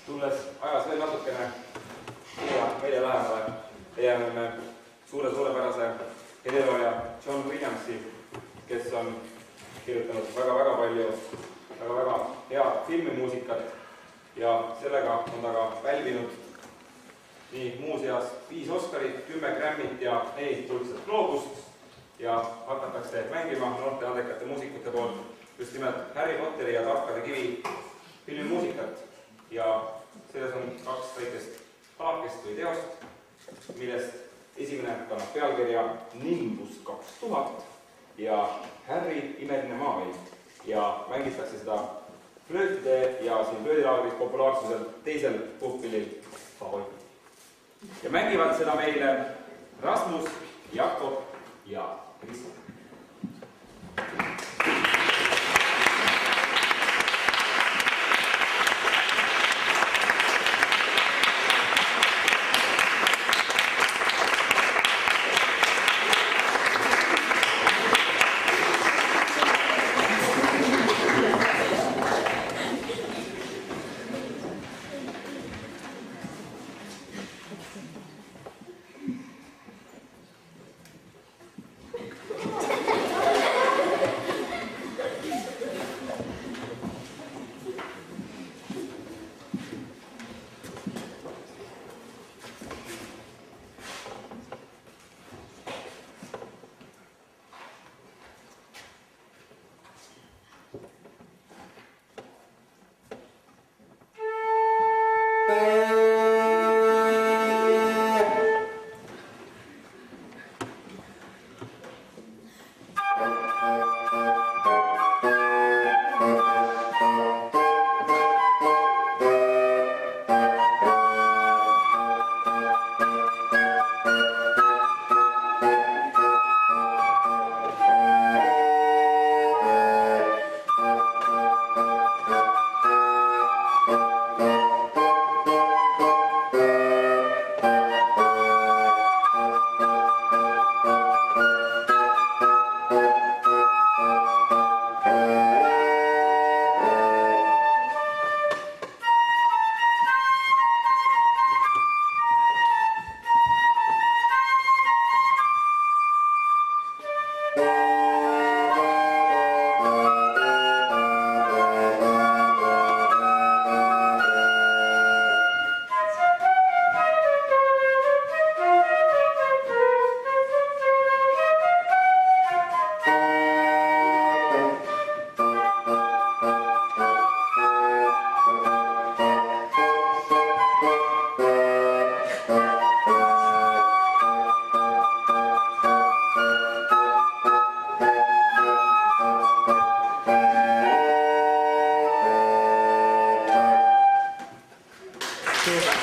tulles ajas veel natukene meie lähemale, leiame me suurepärase helilooja John Williamsi, kes on kirjutanud väga palju väga head filmimuusikat ja sellega on ta ka pälvinud nii muuseas 5 Oscarit, 10 Grammyt ja 4 kuldset gloobust ja hakatakse mängima noorte andekate muusikute poolt just nimelt Harry Potteri ja Tarkade kivi filmimuusikat ja selles on 2 väikest palakest või teost, millest esimene kannab pealkirja Nimbus 2000 ja Harry imeline maailm ja mängitakse seda flöötide ja siin flöödilaagris populaarsusel teisel puhkpillil Fahoi. Ja mängivad seda meile Rasmus, Jakob ja Kristo. Kiitos.